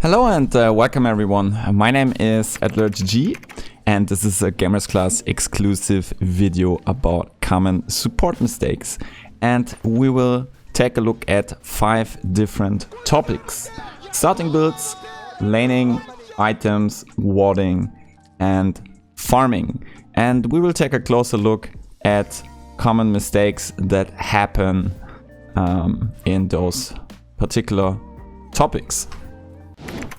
Hello and welcome everyone. My name is AtlerGG and this is a Gamers Class exclusive video about common support mistakes. And we will take a look at 5 different topics: starting builds, laning, items, warding and farming. And we will take a closer look at common mistakes that happen in those particular topics.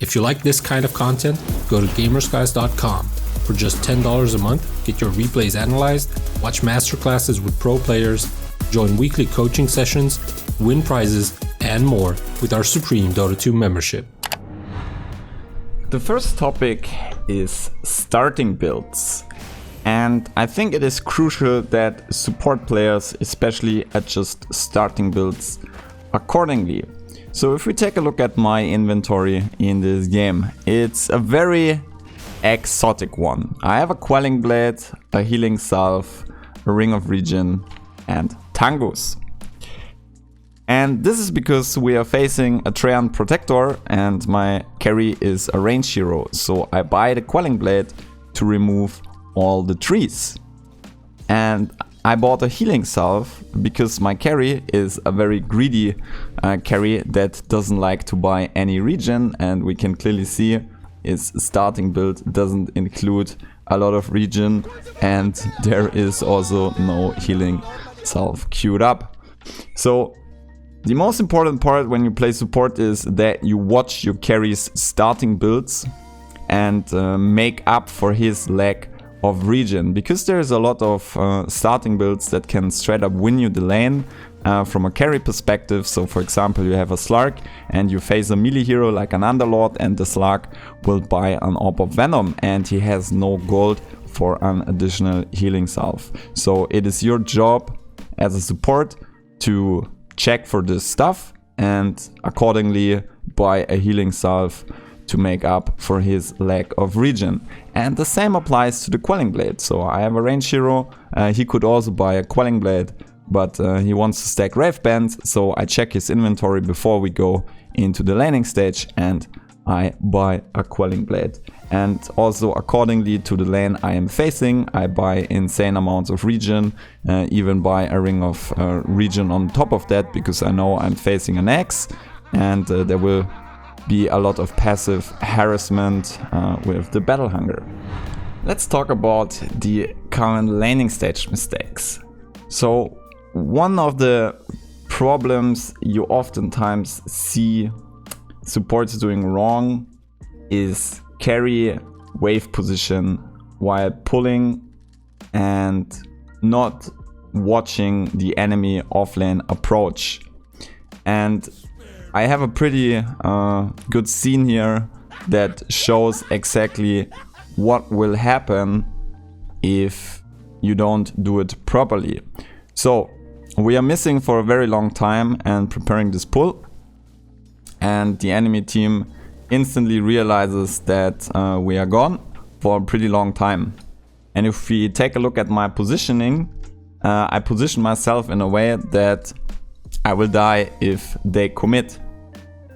If you like this kind of content, go to gamersguys.com. For just $10 a month, get your replays analyzed, watch masterclasses with pro players, join weekly coaching sessions, win prizes, and more with our Supreme Dota 2 membership. The first topic is starting builds. And I think it is crucial that support players especially adjust starting builds accordingly. So if we take a look at my inventory in this game, it's a very exotic one. I have a Quelling Blade, a Healing Salve, a Ring of Regen and Tangus. And this is because we are facing a Treant Protector and my carry is a range hero. So I buy the Quelling Blade to remove all the trees. And I bought a Healing Salve because my carry is a very greedy carry that doesn't like to buy any regen, and we can clearly see his starting build doesn't include a lot of regen, and there is also no Healing Salve queued up. So the most important part when you play support is that you watch your carry's starting builds and make up for his lack of regen, because there's a lot of starting builds that can straight up win you the lane from a carry perspective. So for example, you have a Slark and you face a melee hero like an Underlord, and the Slark will buy an Orb of Venom and he has no gold for an additional Healing Salve. So it is your job as a support to check for this stuff and accordingly buy a Healing Salve to make up for his lack of regen. And the same applies to the Quelling Blade. So I have a range hero, he could also buy a Quelling Blade, but he wants to stack Wraith Bands, so I check his inventory before we go into the laning stage and I buy a Quelling Blade. And also accordingly to the lane I am facing, I buy insane amounts of regen, even buy a ring of regen on top of that, because I know I'm facing an X and there will be a lot of passive harassment with the battle hunger. Let's talk about the common laning stage mistakes. So one of the problems you oftentimes see supports doing wrong is carry wave position while pulling and not watching the enemy offlane approach. And I have a pretty good scene here that shows exactly what will happen if you don't do it properly. So we are missing for a very long time and preparing this pull, and the enemy team instantly realizes that we are gone for a pretty long time. And if we take a look at my positioning, I position myself in a way that I will die if they commit.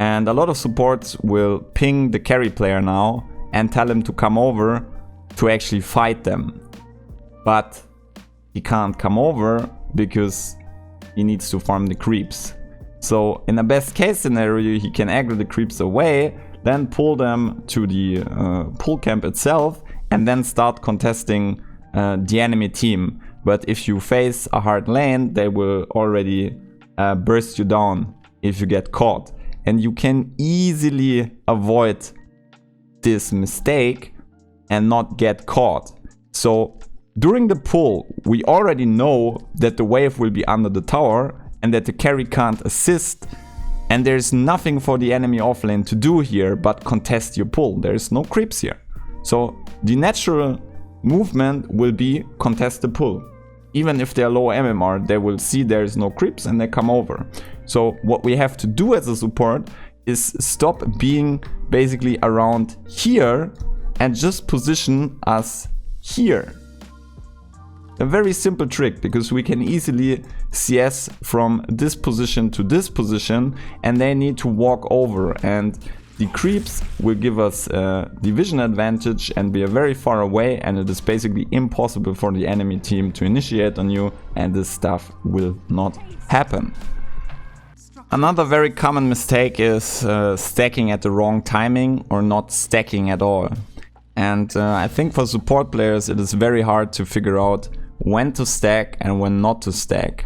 And a lot of supports will ping the carry player now and tell him to come over to actually fight them. But he can't come over because he needs to farm the creeps. So in a best case scenario, he can aggro the creeps away, then pull them to the pull camp itself, and then start contesting the enemy team. But if you face a hard lane, they will already burst you down if you get caught. And you can easily avoid this mistake and not get caught. So during the pull, we already know that the wave will be under the tower and that the carry can't assist. And there's nothing for the enemy offlane to do here but contest your pull. There's no creeps here. So the natural movement will be contest the pull. Even if they're low MMR, they will see there's no creeps and they come over. So what we have to do as a support is stop being basically around here and just position us here. A very simple trick, because we can easily CS from this position to this position and they need to walk over, and The creeps will give us a division advantage and we are very far away, and it is basically impossible for the enemy team to initiate on you, and this stuff will not happen. Another very common mistake is stacking at the wrong timing or not stacking at all. And I think for support players it is very hard to figure out when to stack and when not to stack.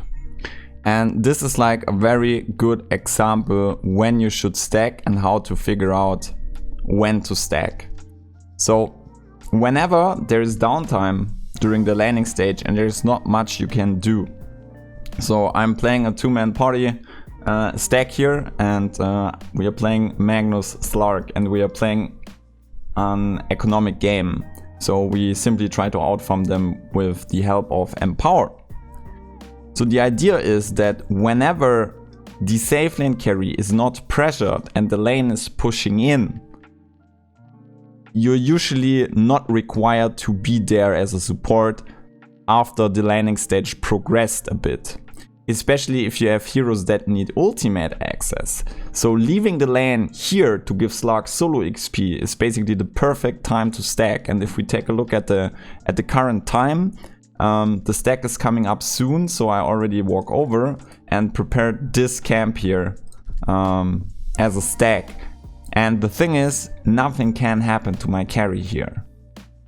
And this is like a very good example when you should stack and how to figure out when to stack. So whenever there is downtime during the laning stage and there is not much you can do. So I'm playing a 2-man party stack here, and we are playing Magnus Slark, and we are playing an economic game. So we simply try to outfarm them with the help of Empower. So the idea is that whenever the safe lane carry is not pressured and the lane is pushing in, you're usually not required to be there as a support after the laning stage progressed a bit. Especially if you have heroes that need ultimate access. So leaving the lane here to give Slark solo XP is basically the perfect time to stack. And if we take a look at the current time, the stack is coming up soon, so I already walk over and prepared this camp here as a stack. And the thing is, nothing can happen to my carry here.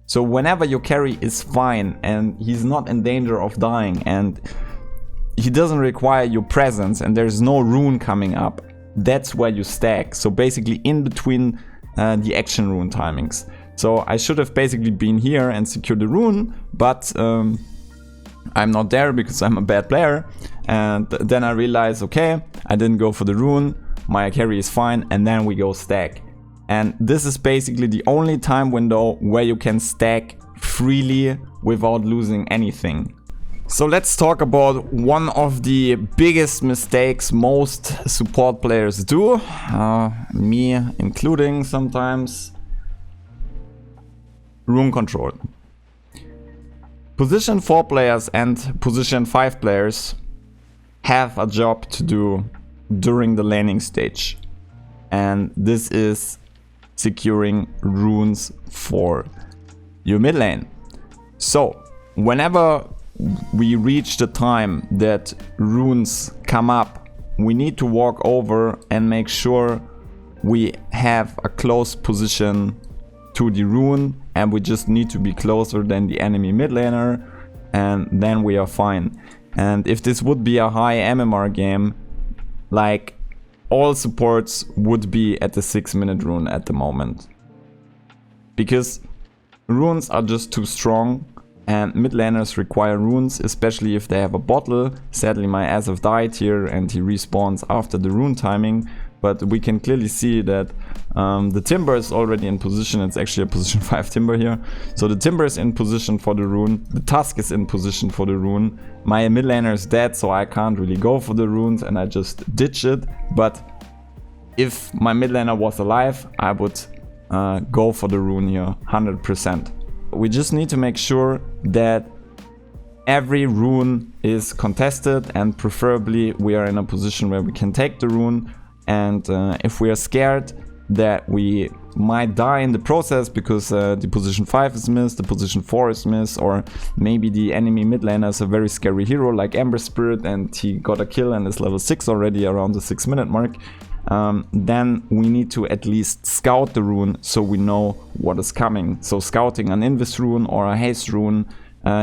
So whenever your carry is fine and he's not in danger of dying and he doesn't require your presence and there's no rune coming up, that's where you stack. So basically in between the action rune timings. So I should have basically been here and secured the rune, but I'm not there because I'm a bad player. And then I realized, okay, I didn't go for the rune, my carry is fine, and then we go stack. And this is basically the only time window where you can stack freely without losing anything. So let's talk about one of the biggest mistakes most support players do, me including sometimes: rune control. Position 4 players and position 5 players have a job to do during the laning stage, and this is securing runes for your mid lane. So whenever we reach the time that runes come up, we need to walk over and make sure we have a close position to the rune, and we just need to be closer than the enemy mid laner, and then we are fine. And if this would be a high MMR game, like, all supports would be at the 6-minute rune at the moment, because runes are just too strong. And mid laners require runes, especially if they have a bottle. Sadly my SF died here and he respawns after the rune timing. But we can clearly see that the Timber is already in position. It's actually a position 5 Timber here. So the Timber is in position for the rune. The Tusk is in position for the rune. My mid laner is dead, so I can't really go for the runes and I just ditch it. But if my mid laner was alive, I would go for the rune here 100%. We just need to make sure that every rune is contested, and preferably we are in a position where we can take the rune. And if we are scared that we might die in the process because the position 5 is missed, the position 4 is missed, or maybe the enemy mid laner is a very scary hero like Ember Spirit and he got a kill and is level 6 already around the 6-minute mark, then we need to at least scout the rune so we know what is coming. So scouting an Invis rune or a haste rune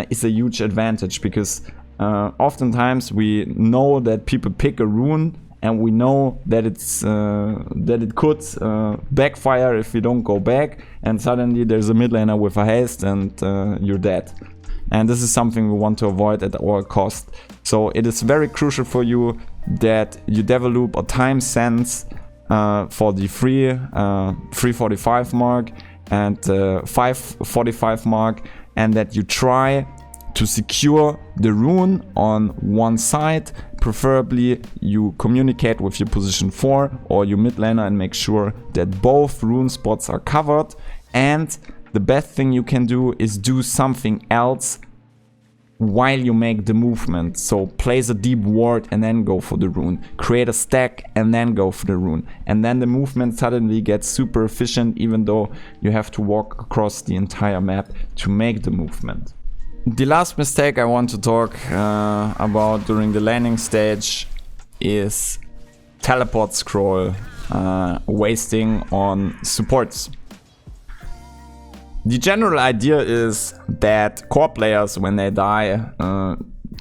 is a huge advantage, because oftentimes we know that people pick a rune and we know that it could backfire if we don't go back, and suddenly there's a mid laner with a haste and you're dead. And this is something we want to avoid at all cost. So it is very crucial for you that you develop a time sense for the 3:45 mark and 5:45 mark, and that you try to secure the rune on one side. Preferably you communicate with your position 4 or your mid laner and make sure that both rune spots are covered. And the best thing you can do is do something else while you make the movement. So place a deep ward and then go for the rune. Create a stack and then go for the rune. And then the movement suddenly gets super efficient, even though you have to walk across the entire map to make the movement. The last mistake I want to talk about during the laning stage is teleport scroll wasting on supports. The general idea is that core players, when they die,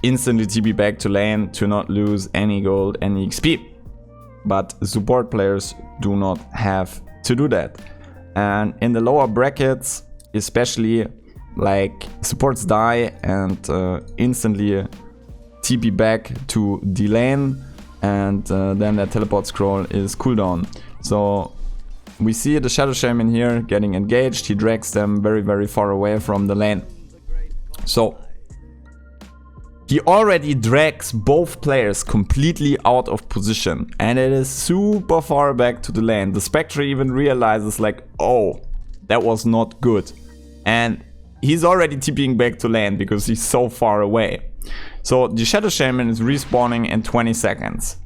instantly TP back to lane to not lose any gold, any XP. But support players do not have to do that. And in the lower brackets, especially, like, supports die and instantly TP back to the lane, and then the teleport scroll is cooldown. So we see the Shadow Shaman here getting engaged. He drags them very, very far away from the lane. So he already drags both players completely out of position, and it is super far back to the lane. The Spectre even realizes, like, oh, that was not good. And he's already TPing back to lane because he's so far away. So the Shadow Shaman is respawning in 20 seconds.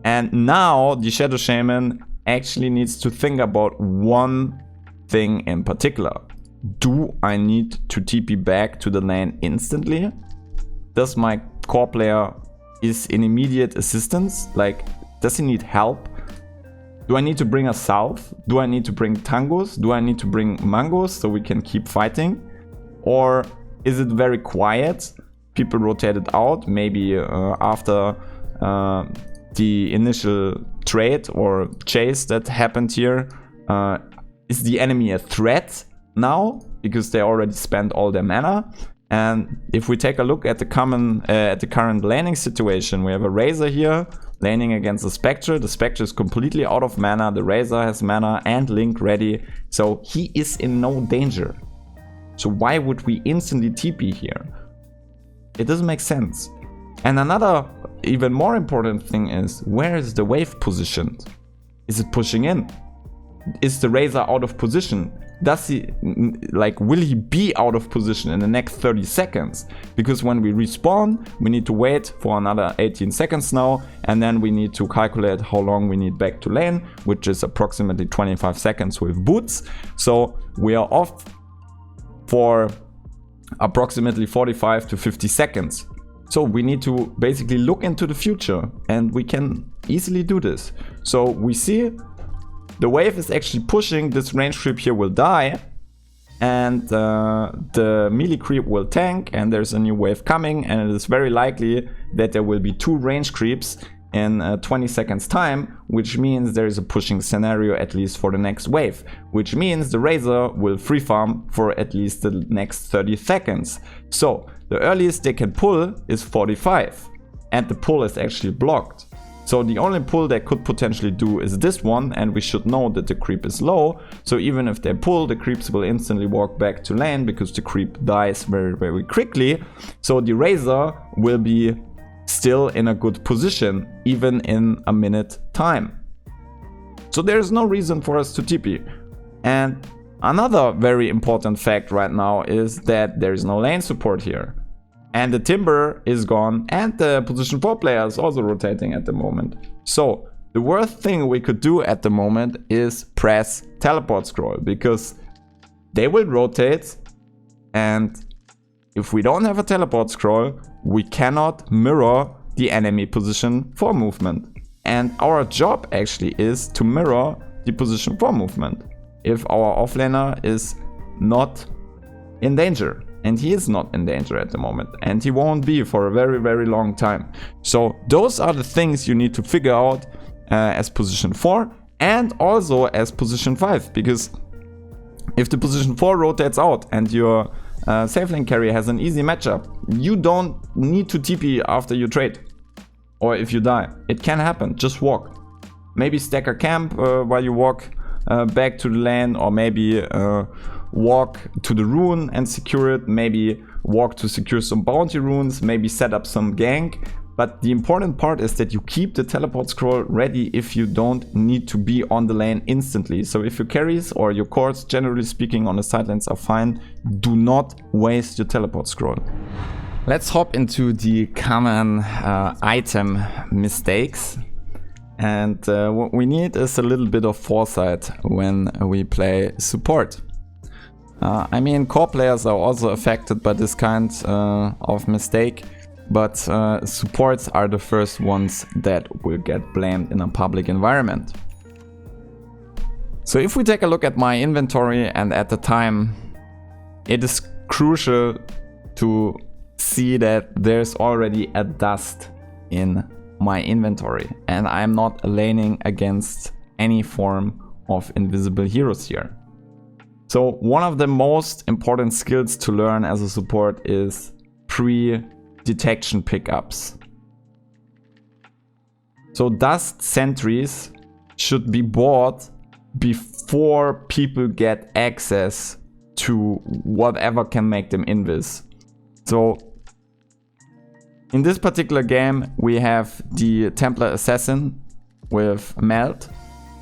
And now the Shadow Shaman actually needs to think about one thing in particular. Do I need to TP back to the lane instantly? Does my core player is in immediate assistance? Like, does he need help? Do I need to bring a south? Do I need to bring tangos? Do I need to bring mangos so we can keep fighting? Or is it very quiet? People rotated out, maybe after the initial trade or chase that happened here. Is the enemy a threat now? Because they already spent all their mana. And if we take a look at the current laning situation, we have a Razor here laning against the Spectre. The Spectre is completely out of mana. The Razor has mana and Link ready. So he is in no danger. So why would we instantly TP here? It doesn't make sense. And another even more important thing is, where is the wave positioned? Is it pushing in? Is the Razor out of position? Does he, like, will he be out of position in the next 30 seconds? Because when we respawn, we need to wait for another 18 seconds now, and then we need to calculate how long we need back to lane, which is approximately 25 seconds with boots. So we are off for approximately 45 to 50 seconds. So we need to basically look into the future, and we can easily do this. So we see the wave is actually pushing. This range creep here will die, and the melee creep will tank, and there's a new wave coming, and it is very likely that there will be 2 range creeps in 20 seconds time, which means there is a pushing scenario at least for the next wave, which means the Razor will free farm for at least the next 30 seconds. So the earliest they can pull is 45, and the pull is actually blocked. So the only pull they could potentially do is this one, and we should know that the creep is low. So even if they pull, the creeps will instantly walk back to lane because the creep dies very, very quickly. So the Razor will be still in a good position, even in a minute time. So there's no reason for us to TP. And another very important fact right now is that there is no lane support here. And the Timber is gone, and the position 4 player is also rotating at the moment. So the worst thing we could do at the moment is press teleport scroll, because they will rotate, and if we don't have a teleport scroll, we cannot mirror the enemy position 4 movement. And our job actually is to mirror the position 4 movement if our offlaner is not in danger. And he is not in danger at the moment, and he won't be for a very, very long time. So those are the things you need to figure out as position 4 and also as position 5, because if the position 4 rotates out and your safe lane carry has an easy matchup, you don't need to TP after you trade or if you die. It can happen. Just walk. Maybe stack a camp while you walk back to the lane, or maybe walk to the rune and secure it, maybe walk to secure some bounty runes, maybe set up some gank. But the important part is that you keep the teleport scroll ready if you don't need to be on the lane instantly. So if your carries or your cores, generally speaking, on the side lanes are fine, do not waste your teleport scroll. Let's hop into the common item mistakes. And what we need is a little bit of foresight when we play support. I mean, core players are also affected by this kind of mistake, but supports are the first ones that will get blamed in a public environment. So if we take a look at my inventory, and at the time, it is crucial to see that there's already a dust in my inventory, and I'm not laning against any form of invisible heroes here. So one of the most important skills to learn as a support is pre-detection pickups. So dust sentries should be bought before people get access to whatever can make them invis. So in this particular game we have the Templar Assassin with Melt,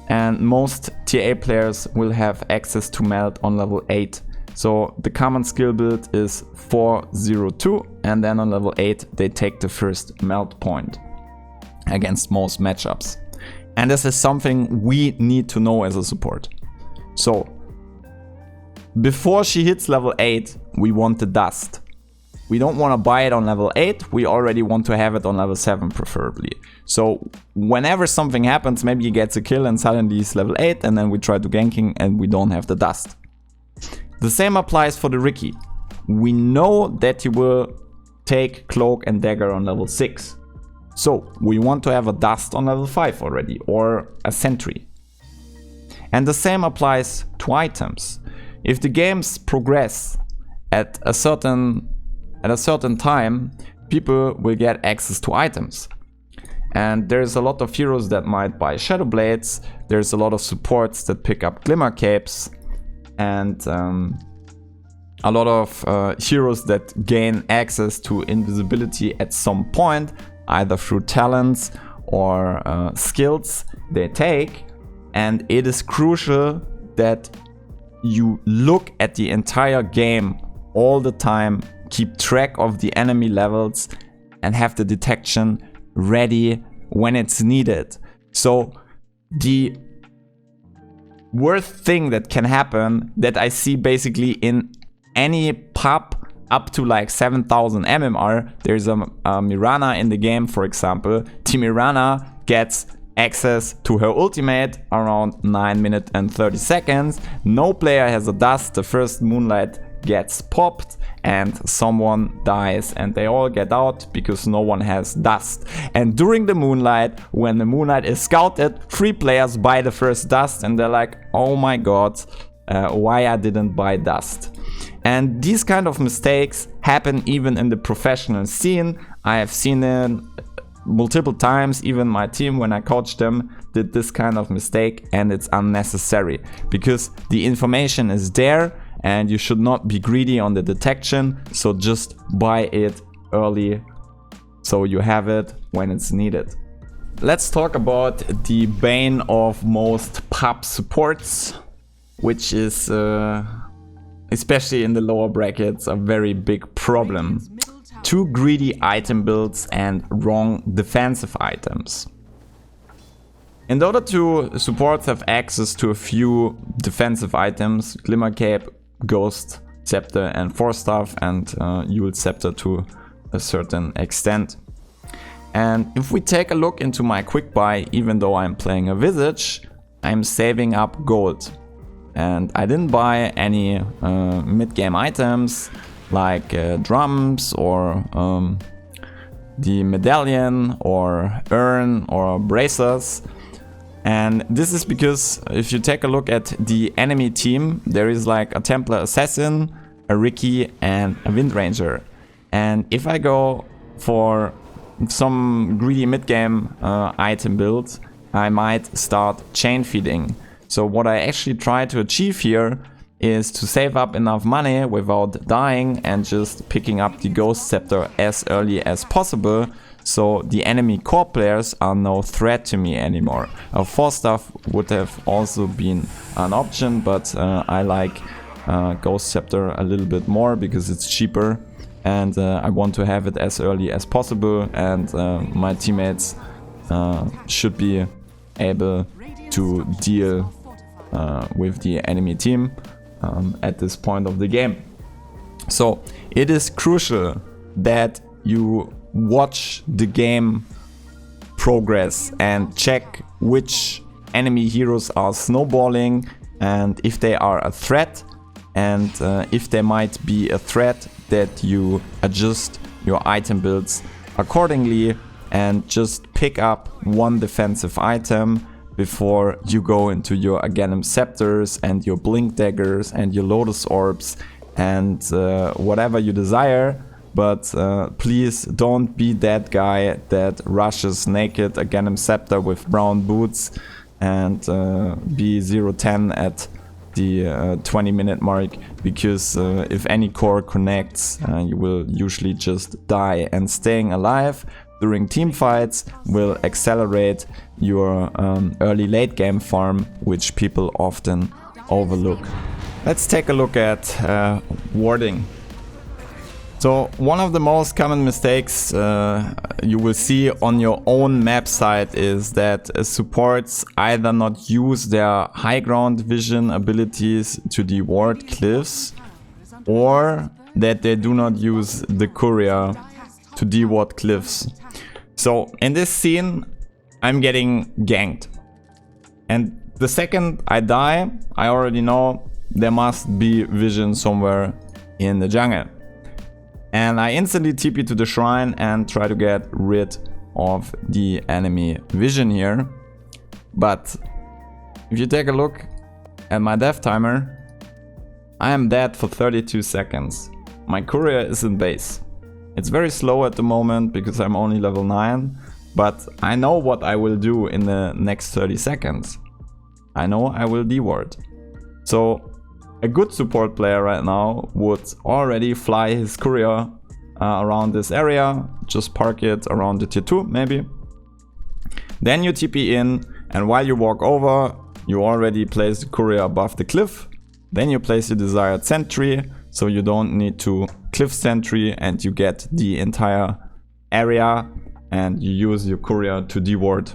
and most TA players will have access to Melt on level 8. So the common skill build is 402, and then on level 8 they take the first Melt point against most matchups. And this is something we need to know as a support. So before she hits level 8, we want the dust. We don't want to buy it on level 8, we already want to have it on level 7 preferably. So whenever something happens, maybe he gets a kill and suddenly he's level 8, and then we try to ganking and we don't have the dust. The same applies for the Ricky. We know that he will take Cloak and Dagger on level 6. So we want to have a dust on level 5 already, or a sentry. And the same applies to items. If the games progress at a certain time, people will get access to items. And there's a lot of heroes that might buy Shadow Blades, there's a lot of supports that pick up Glimmer Capes, and a lot of heroes that gain access to invisibility at some point, either through talents or skills they take. And it is crucial that you look at the entire game all the time, keep track of the enemy levels, and have the detection ready when it's needed. So the worst thing that can happen, that I see basically in any pub up to like 7,000 MMR, there's a Mirana in the game, for example. Team Mirana gets access to her ultimate around 9 minutes and 30 seconds. No player has a dust, the first Moonlight gets popped and someone dies, and they all get out because no one has dust. And during the Moonlight, when the Moonlight is scouted, 3 players buy the first dust and they're like, oh my god, why I didn't buy dust. And these kind of mistakes happen even in the professional scene. I have seen it multiple times. Even my team, when I coached them, did this kind of mistake, and it's unnecessary because the information is there and you should not be greedy on the detection. So just buy it early so you have it when it's needed. Let's talk about the bane of most pub supports, which is especially in the lower brackets a very big problem. Too greedy item builds and wrong defensive items. In Dota 2, supports have access to a few defensive items: Glimmer Cape, Ghost Scepter and Force Staff, and Yule Scepter to a certain extent. And if we take a look into my quick buy, even though I'm playing a Visage, I'm saving up gold. And I didn't buy any mid-game items like drums or the medallion or urn or bracers. And this is because if you take a look at the enemy team, there is like a Templar Assassin, a Ricky and a Wind Ranger. And if I go for some greedy mid-game item build, I might start chain feeding. So what I actually try to achieve here is to save up enough money without dying and just picking up the Ghost Scepter as early as possible, so the enemy core players are no threat to me anymore. Force Staff would have also been an option, but I like Ghost Scepter a little bit more because it's cheaper and I want to have it as early as possible, and my teammates should be able to deal with the enemy team at this point of the game. So it is crucial that you watch the game progress and check which enemy heroes are snowballing and if they are a threat, and if they might be a threat, that you adjust your item builds accordingly and just pick up one defensive item before you go into your Aghanim Scepters and your Blink Daggers and your Lotus Orbs and whatever you desire. But please don't be that guy that rushes naked Aghanim Scepter with brown boots and be 0-10 at the 20-minute mark, because if any core connects, you will usually just die, and staying alive during team fights will accelerate your early late game farm, which people often overlook. Let's take a look at warding. So one of the most common mistakes you will see on your own map site is that supports either not use their high ground vision abilities to deward cliffs, or that they do not use the courier to deward cliffs. So in this scene, I'm getting ganked. And the second I die, I already know there must be vision somewhere in the jungle. And I instantly TP to the shrine and try to get rid of the enemy vision here. But if you take a look at my death timer, I am dead for 32 seconds. My courier is in base. It's very slow at the moment because I'm only level 9, but I know what I will do in the next 30 seconds. I know I will deward. So a good support player right now would already fly his courier around this area, just park it around the tier 2 maybe. Then you TP in, and while you walk over, you already place the courier above the cliff. Then you place your desired sentry, so you don't need to cliff sentry, and you get the entire area and you use your courier to deward.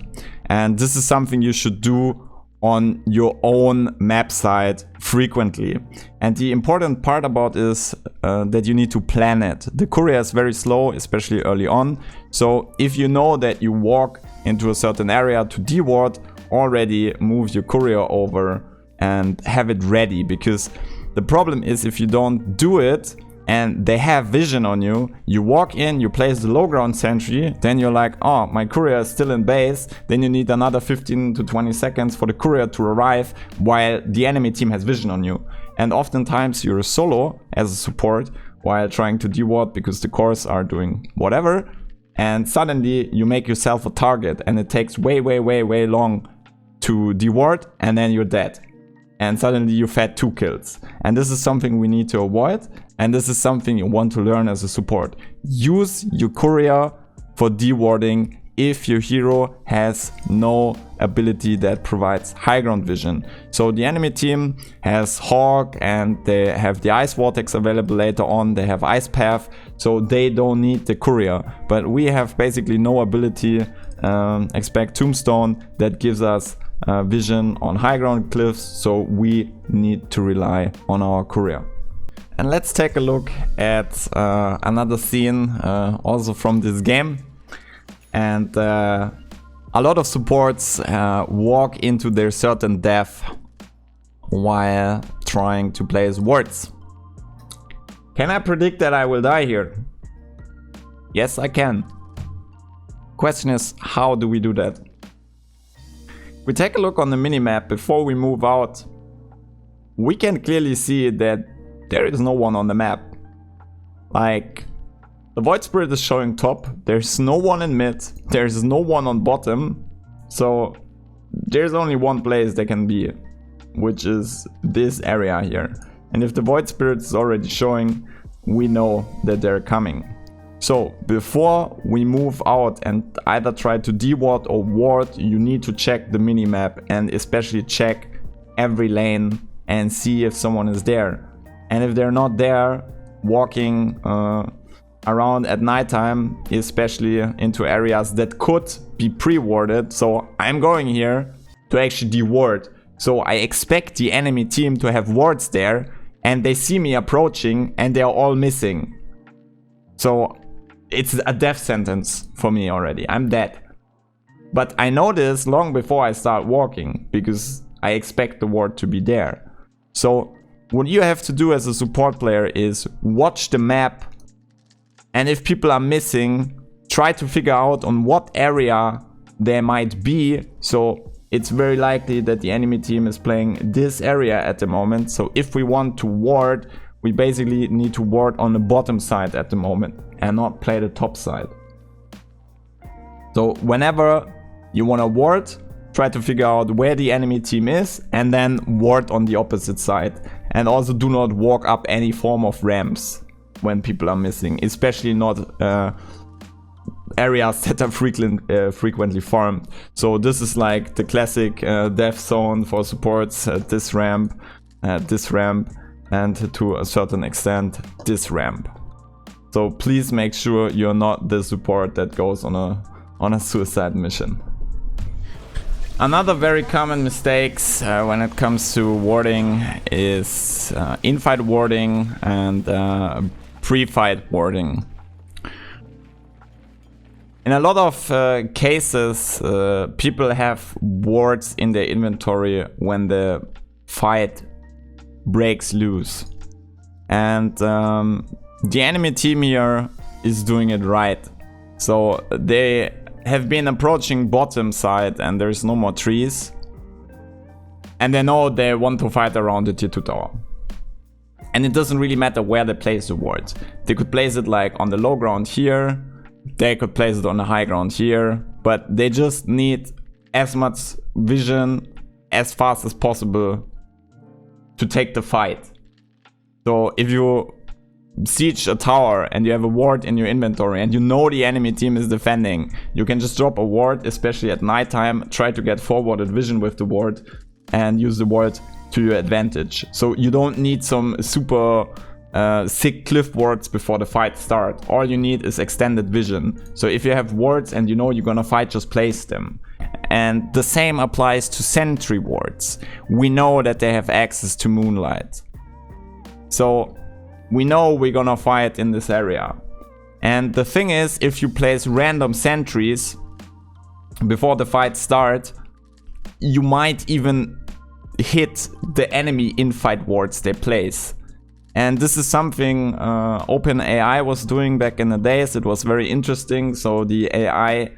And this is something you should do on your own map site frequently. And the important part about is that you need to plan it. The courier is very slow, especially early on. So if you know that you walk into a certain area to deward, already move your courier over and have it ready, because the problem is if you don't do it and they have vision on you, you walk in, you place the low ground sentry, then you're like, oh, my courier is still in base, then you need another 15 to 20 seconds for the courier to arrive while the enemy team has vision on you. And oftentimes you're solo as a support while trying to deward because the cores are doing whatever, and suddenly you make yourself a target and it takes way long to deward, and then you're dead. And suddenly you've had 2 kills. And this is something we need to avoid. And this is something you want to learn as a support. Use your courier for dewarding if your hero has no ability that provides high ground vision. So the enemy team has Hawk and they have the Ice Vortex available later on. They have Ice Path, so they don't need the courier. But we have basically no ability, expect Tombstone, that gives us vision on high ground cliffs, so we need to rely on our courier. And let's take a look at another scene also from this game. And a lot of supports walk into their certain death while trying to place wards. Can I predict that I will die here? Yes, I can. Question is, how do we do that? We take a look on the minimap before we move out. We can clearly see that there is no one on the map. Like, the Void Spirit is showing top, there's no one in mid, there's no one on bottom. So there's only one place they can be, which is this area here. And if the Void Spirit is already showing, we know that they're coming. So before we move out and either try to deward or ward, you need to check the minimap and especially check every lane and see if someone is there. And if they're not there, walking around at nighttime, especially into areas that could be pre-warded. So I'm going here to actually de-ward. So I expect the enemy team to have wards there, and they see me approaching and they're all missing. So it's a death sentence for me already. I'm dead. But I know this long before I start walking, because I expect the ward to be there. So what you have to do as a support player is watch the map, and if people are missing, try to figure out on what area they might be. So it's very likely that the enemy team is playing this area at the moment. So if we want to ward, we basically need to ward on the bottom side at the moment and not play the top side. So whenever you want to ward, try to figure out where the enemy team is and then ward on the opposite side. And also do not walk up any form of ramps when people are missing, especially not areas that are frequently farmed. So this is like the classic death zone for supports, this ramp, and to a certain extent this ramp. So please make sure you're not the support that goes on a suicide mission. Another very common mistakes when it comes to warding is in-fight warding and pre-fight warding. In a lot of cases, people have wards in their inventory when the fight breaks loose. And the enemy team here is doing it right. So they have been approaching bottom side and there's no more trees. And they know they want to fight around the tier 2 tower. And it doesn't really matter where they place the wards. They could place it like on the low ground here. They could place it on the high ground here. But they just need as much vision as fast as possible to take the fight. So if you siege a tower and you have a ward in your inventory and you know the enemy team is defending, you can just drop a ward, especially at nighttime, try to get forwarded vision with the ward and use the ward to your advantage. So you don't need some super sick cliff wards before the fight starts. All you need is extended vision. So if you have wards and you know you're gonna fight, just place them. And the same applies to sentry wards. We know that they have access to moonlight. So we know we're gonna fight in this area. And the thing is, if you place random sentries before the fight starts, you might even hit the enemy in-fight wards they place. And this is something OpenAI was doing back in the days. It was very interesting. So the AI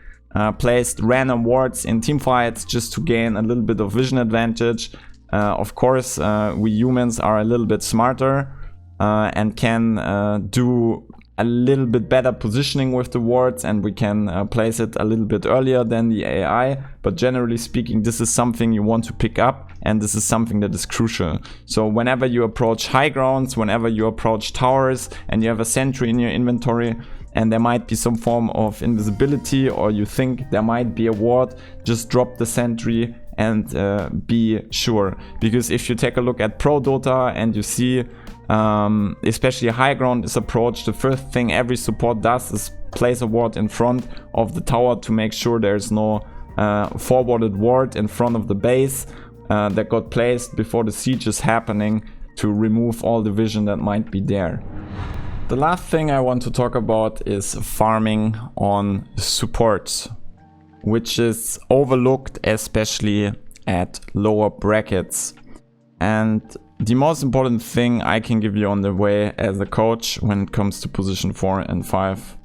placed random wards in teamfights just to gain a little bit of vision advantage. Of course, we humans are a little bit smarter and can do a little bit better positioning with the wards, and we can place it a little bit earlier than the AI. But generally speaking, this is something you want to pick up, and this is something that is crucial. So whenever you approach high grounds, whenever you approach towers and you have a sentry in your inventory and there might be some form of invisibility, or you think there might be a ward, just drop the sentry and be sure. Because if you take a look at Pro Dota and you see especially high ground is approached, the first thing every support does is place a ward in front of the tower to make sure there's no forwarded ward in front of the base that got placed before the siege is happening, to remove all the vision that might be there. The last thing I want to talk about is farming on supports, which is overlooked especially at lower brackets. And the most important thing I can give you on the way as a coach when it comes to position 4 and 5,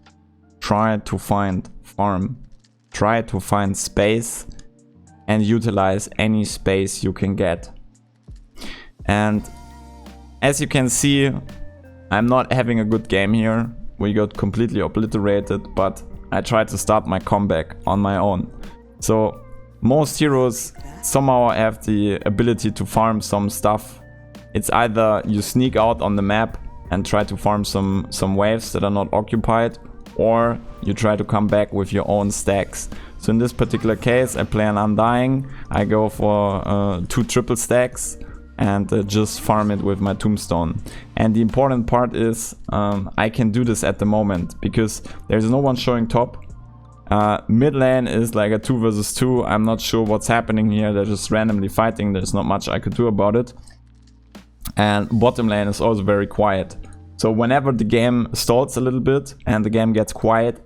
try to find farm. Try to find space and utilize any space you can get. And as you can see, I'm not having a good game here. We got completely obliterated, but I tried to start my comeback on my own. So most heroes somehow have the ability to farm some stuff. It's either you sneak out on the map and try to farm some waves that are not occupied, or you try to come back with your own stacks. So in this particular case, I play an Undying. I go for 2 triple stacks and just farm it with my tombstone. And the important part is I can do this at the moment because there's no one showing top. Mid lane is like a 2 versus 2. I'm not sure what's happening here. They're just randomly fighting. There's not much I could do about it. And bottom lane is also very quiet. So whenever the game stalls a little bit and the game gets quiet,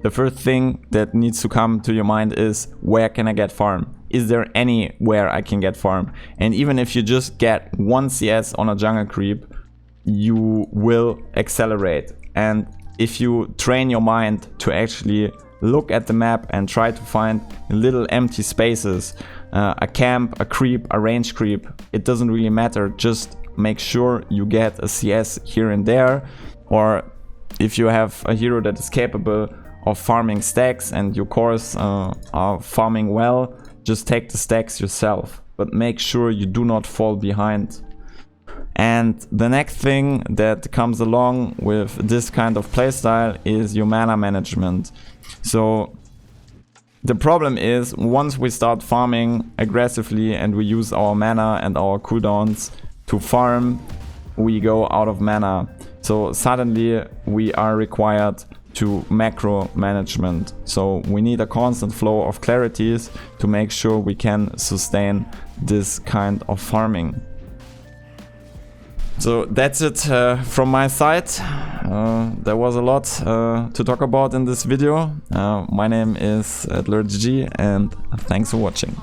the first thing that needs to come to your mind is, where can I get farm? Is there anywhere I can get farm? And even if you just get 1 CS on a jungle creep, you will accelerate. And if you train your mind to actually look at the map and try to find little empty spaces, a camp, a creep, a range creep, it doesn't really matter. Just make sure you get a CS here and there. Or if you have a hero that is capable of farming stacks and your cores are farming well, just take the stacks yourself, but make sure you do not fall behind. And the next thing that comes along with this kind of playstyle is your mana management. So the problem is, once we start farming aggressively and we use our mana and our cooldowns to farm, we go out of mana. So suddenly we are required to macro management. So we need a constant flow of clarities to make sure we can sustain this kind of farming. So that's it from my side. There was a lot to talk about in this video. My name is LordG and thanks for watching.